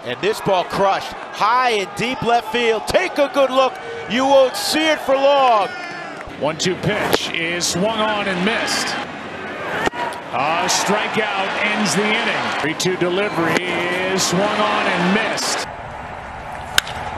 And this ball crushed high and deep left field. Take a good look. You won't see it for long. 1-2 pitch is swung on and missed. A strikeout ends the inning. 3-2 delivery is swung on and missed.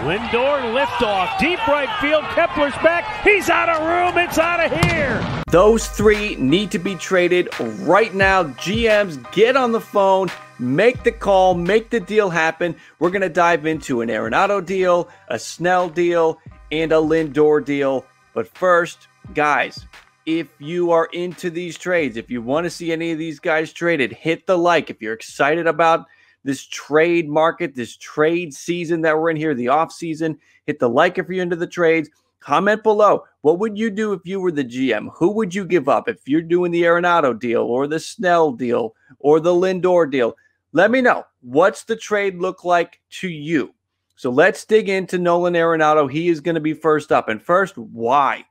Lindor liftoff, deep right field. Kepler's back. He's out of room. It's out of here. Those three need to be traded right now. GMs, get on the phone, make the call, make the deal happen. We're going to dive into an Arenado deal, a Snell deal, and a Lindor deal. But first, guys, if you are into these trades, if you want to see any of these guys traded, hit the like. If you're excited about this trade market, this trade season that we're in here, the off season, hit the like if you're into the trades. Comment below. What would you do if you were the GM? Who would you give up if you're doing the Arenado deal or the Snell deal or the Lindor deal? Let me know. What's the trade look like to you? So let's dig into Nolan Arenado. He is going to be first up. And first, why?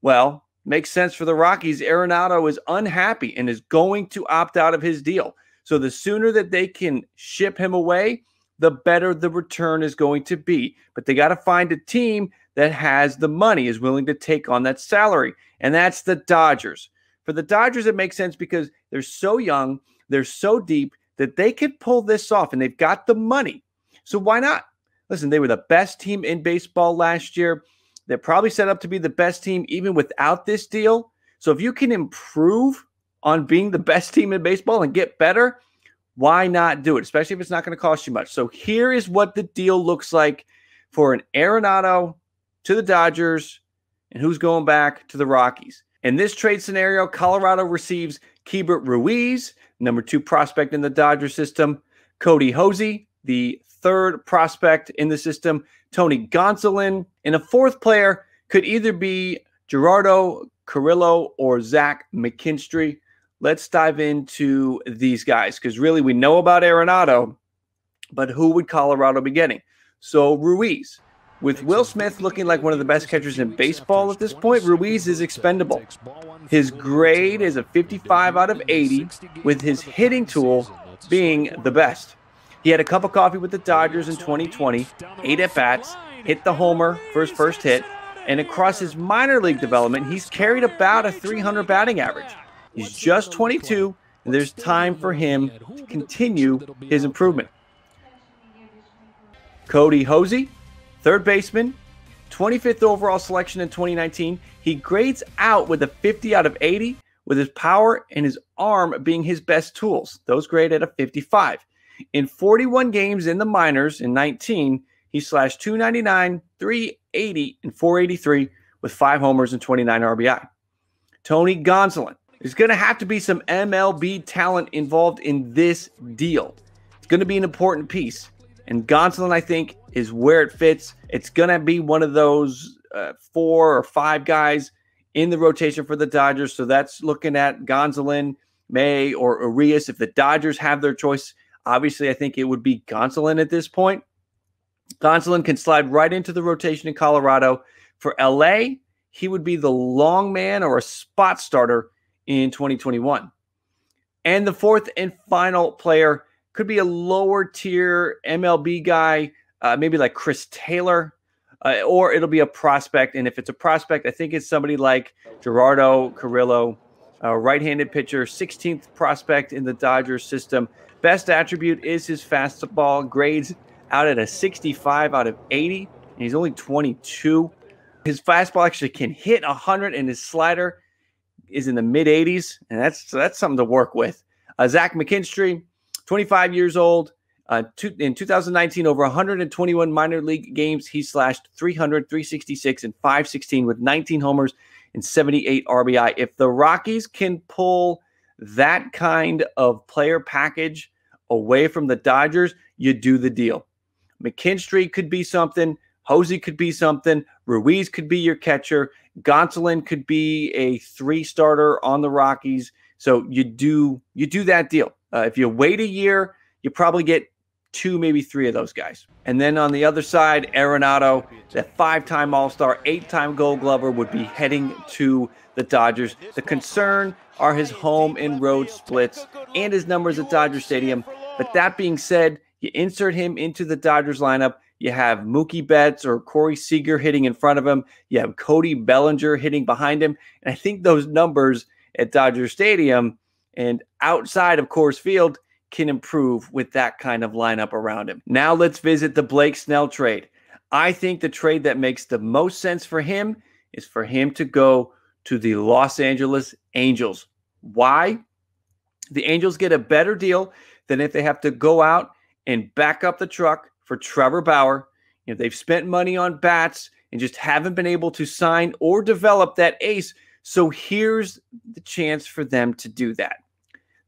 Well, makes sense for the Rockies. Arenado is unhappy and is going to opt out of his deal. So the sooner that they can ship him away, the better the return is going to be. But they got to find a team that has the money, is willing to take on that salary. And that's the Dodgers. For the Dodgers, it makes sense because they're so young, they're so deep that they could pull this off, and they've got the money. So why not? Listen, they were the best team in baseball last year. They're probably set up to be the best team even without this deal. So if you can improve on being the best team in baseball and get better, why not do it? Especially if it's not going to cost you much. So here is what the deal looks like for an Arenado to the Dodgers, and who's going back to the Rockies. In this trade scenario, Colorado receives Keibert Ruiz, number 2 prospect in the Dodger system, Cody Hosey, the 3rd prospect in the system, Tony Gonsolin, and a 4th player could either be Gerardo Carrillo or Zach McKinstry. Let's dive into these guys because really we know about Arenado, but who would Colorado be getting? So Ruiz, with Will Smith looking like one of the best catchers in baseball at this point, Ruiz is expendable. His grade is a 55 out of 80, with his hitting tool being the best. He had a cup of coffee with the Dodgers in 2020, 8 at-bats, hit the homer for his first hit, and across his minor league development, he's carried about a 300 batting average. He's just 22, and there's time for him to continue his improvement. Cody Hosey, 3rd baseman, 25th overall selection in 2019. He grades out with a 50 out of 80, with his power and his arm being his best tools. Those grade at a 55. In 41 games in the minors in 19, he slashed 299, 380, and 483 with 5 homers and 29 RBI. Tony Gonsolin. There's going to have to be some MLB talent involved in this deal. It's going to be an important piece. And Gonsolin, I think, is where it fits. It's going to be one of those 4 or 5 guys in the rotation for the Dodgers. So that's looking at Gonsolin, May, or Urias. If the Dodgers have their choice, obviously I think it would be Gonsolin at this point. Gonsolin can slide right into the rotation in Colorado. For LA, he would be the long man or a spot starter in 2021. And the 4th and final player could be a lower tier MLB guy, maybe like Chris Taylor, or it'll be a prospect. And if it's a prospect, I think it's somebody like Gerardo Carrillo, right-handed pitcher, 16th prospect in the Dodgers system. Best attribute is his fastball, grades out at a 65 out of 80, and he's only 22. His fastball actually can hit 100, and his slider is in the mid-80s, and that's something to work with. Zach McKinstry, 25 years old. In 2019, over 121 minor league games, he slashed 300, 366, and 516 with 19 homers and 78 RBI. If the Rockies can pull that kind of player package away from the Dodgers, you do the deal. McKinstry could be something. Hosey could be something. Ruiz could be your catcher. Gonsolin could be a 3-starter on the Rockies. So you do that deal. If you wait a year, you probably get 2, maybe 3 of those guys. And then on the other side, Arenado, that 5-time All-Star, 8-time Gold Glover, would be heading to the Dodgers. The concern are his home and road splits and his numbers at Dodger Stadium. But that being said, You insert him into the Dodgers lineup. You have Mookie Betts or Corey Seager hitting in front of him. You have Cody Bellinger hitting behind him. And I think those numbers at Dodger Stadium and outside of Coors Field can improve with that kind of lineup around him. Now let's visit the Blake Snell trade. I think the trade that makes the most sense for him is for him to go to the Los Angeles Angels. Why? The Angels get a better deal than if they have to go out and back up the truck for Trevor Bauer. You know, they've spent money on bats and just haven't been able to sign or develop that ace. So here's the chance for them to do that.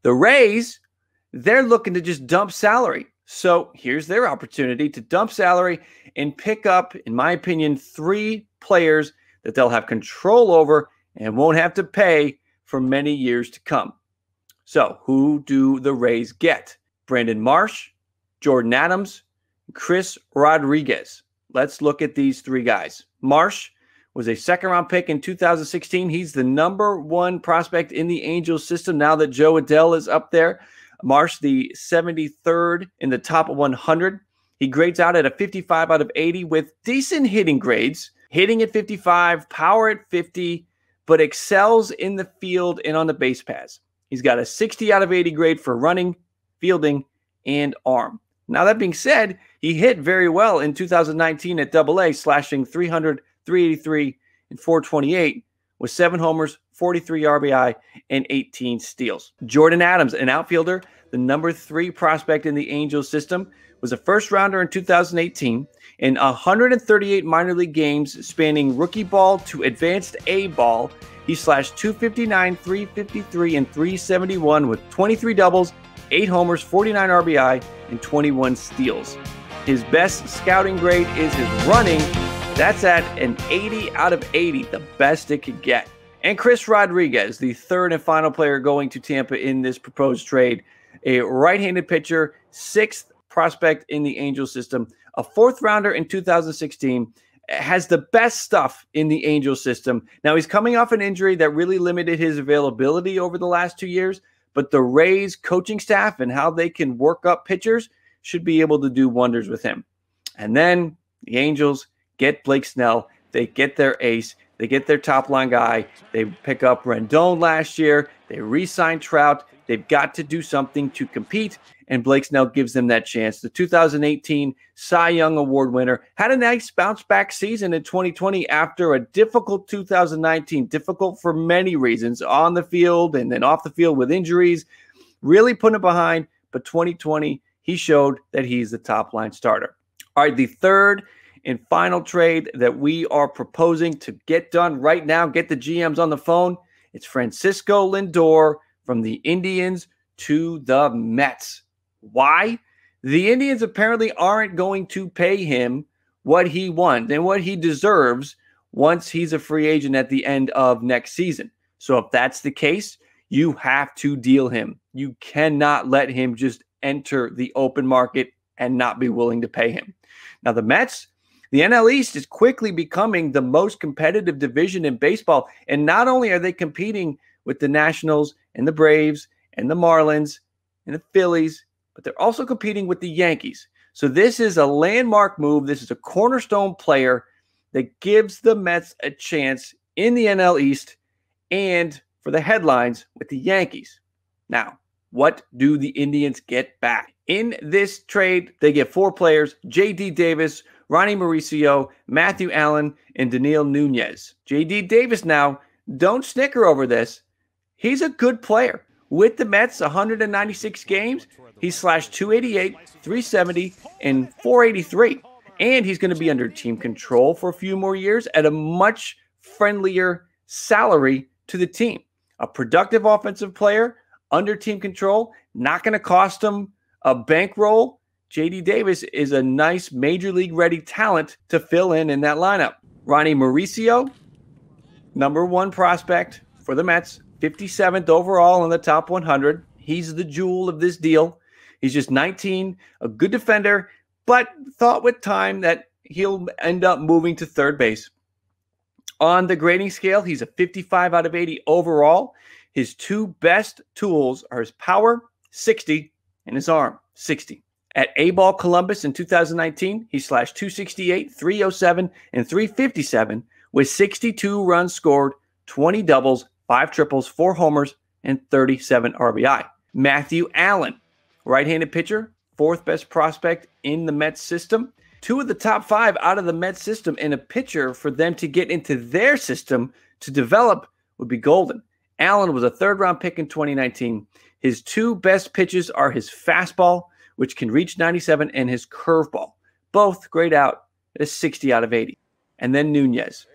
The Rays, they're looking to just dump salary. So here's their opportunity to dump salary and pick up, in my opinion, 3 players that they'll have control over and won't have to pay for many years to come. So who do the Rays get? Brandon Marsh, Jordan Adams, Chris Rodriguez. Let's look at these 3 guys. Marsh was a second-round pick in 2016. He's the #1 prospect in the Angels system now that Joe Adell is up there. Marsh, the 73rd in the top 100. He grades out at a 55 out of 80 with decent hitting grades. Hitting at 55, power at 50, but excels in the field and on the base paths. He's got a 60 out of 80 grade for running, fielding, and arm. Now, that being said, he hit very well in 2019 at AA, slashing 300, 383, and 428 with 7 homers, 43 RBI, and 18 steals. Jordan Adams, an outfielder, the #3 prospect in the Angels system, was a first-rounder in 2018. In 138 minor league games spanning rookie ball to advanced A ball, he slashed 259, 353, and 371 with 23 doubles, 8 homers, 49 RBI, and 21 steals. His best scouting grade is his running. That's at an 80 out of 80, the best it could get. And Chris Rodriguez, the 3rd and final player going to Tampa in this proposed trade, a right-handed pitcher, 6th prospect in the Angels system, a 4th rounder in 2016, has the best stuff in the Angels system. Now, he's coming off an injury that really limited his availability over the last 2 years, but the Rays coaching staff and how they can work up pitchers should be able to do wonders with him. And then the Angels get Blake Snell. They get their ace. They get their top-line guy. They pick up Rendon last year. They re-sign Trout. They've got to do something to compete, and Blake Snell gives them that chance. The 2018 Cy Young Award winner had a nice bounce-back season in 2020 after a difficult 2019, difficult for many reasons, on the field and then off the field with injuries, really putting it behind. But 2020, he showed that he's the top-line starter. All right, the 3rd and final trade that we are proposing to get done right now, get the GMs on the phone, it's Francisco Lindor from the Indians to the Mets. Why? The Indians apparently aren't going to pay him what he wants and what he deserves once he's a free agent at the end of next season. So if that's the case, you have to deal him. You cannot let him just enter the open market and not be willing to pay him. Now, the Mets, the NL East is quickly becoming the most competitive division in baseball. And not only are they competing with the Nationals and the Braves and the Marlins and the Phillies, but they're also competing with the Yankees. So this is a landmark move. This is a cornerstone player that gives the Mets a chance in the NL East and for the headlines with the Yankees. Now, what do the Indians get back? In this trade, they get 4 players: J.D. Davis, Ronnie Mauricio, Matthew Allen, and Daniil Nunez. J.D. Davis now, don't snicker over this. He's a good player. With the Mets, 196 games, he slashed 288, 370, and 483. And he's going to be under team control for a few more years at a much friendlier salary to the team. A productive offensive player under team control, not going to cost him a bankroll. J.D. Davis is a nice major league ready talent to fill in that lineup. Ronnie Mauricio, #1 prospect for the Mets, 57th overall in the top 100. He's the jewel of this deal. He's just 19, a good defender, but thought with time that he'll end up moving to third base. On the grading scale, he's a 55 out of 80 overall. His 2 best tools are his power, 60, and his arm, 60. At A-Ball Columbus in 2019, he slashed 268, 307, and 357 with 62 runs scored, 20 doubles, 5 triples, 4 homers, and 37 RBI. Matthew Allen, right-handed pitcher, 4th best prospect in the Mets system. 2 of the top 5 out of the Mets system, and a pitcher for them to get into their system to develop would be golden. Allen was a 3rd-round pick in 2019. His 2 best pitches are his fastball, which can reach 97, and his curveball. Both grade out at a 60 out of 80. And then Nunez,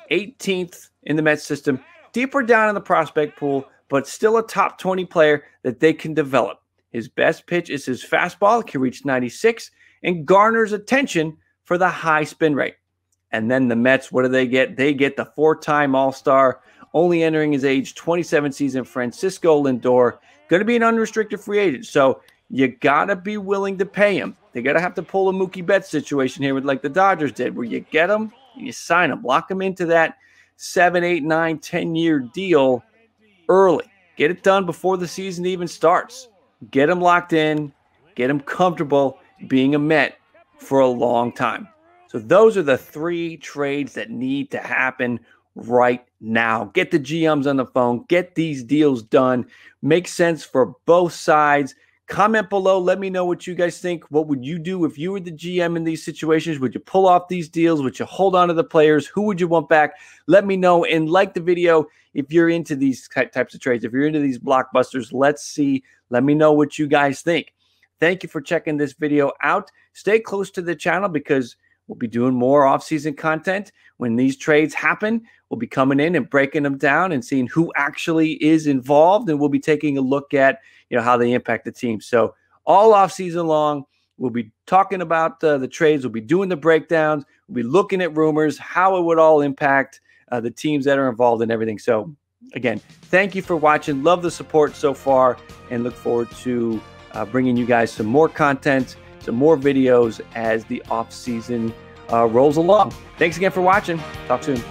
18th in the Mets system, deeper down in the prospect pool, but still a top 20 player that they can develop. His best pitch is his fastball, it can reach 96, and garners attention for the high spin rate. And then the Mets, what do they get? They get the 4-time All-Star, only entering his age 27 season, Francisco Lindor, going to be an unrestricted free agent. So you got to be willing to pay him. They got to have to pull a Mookie Betts situation here with like the Dodgers did, where you get him, you sign him, lock him into that 7, 8, 9, 10-year deal early. Get it done before the season even starts. Get him locked in, get him comfortable being a Met for a long time. So those are the 3 trades that need to happen right now. Get the GMs on the phone, get these deals done, make sense for both sides. Comment below. Let me know what you guys think. What would you do if you were the GM in these situations? Would you pull off these deals? Would you hold on to the players? Who would you want back? Let me know, and like the video if you're into these types of trades. If you're into these blockbusters, let's see. Let me know what you guys think. Thank you for checking this video out. Stay close to the channel because we'll be doing more off-season content. When these trades happen, we'll be coming in and breaking them down and seeing who actually is involved, and we'll be taking a look at how they impact the team. So all off-season long, we'll be talking about the trades. We'll be doing the breakdowns. We'll be looking at rumors, how it would all impact the teams that are involved in everything. So again, thank you for watching. Love the support so far, and look forward to bringing you guys some more content, some more videos as the off-season rolls along. Thanks again for watching. Talk soon.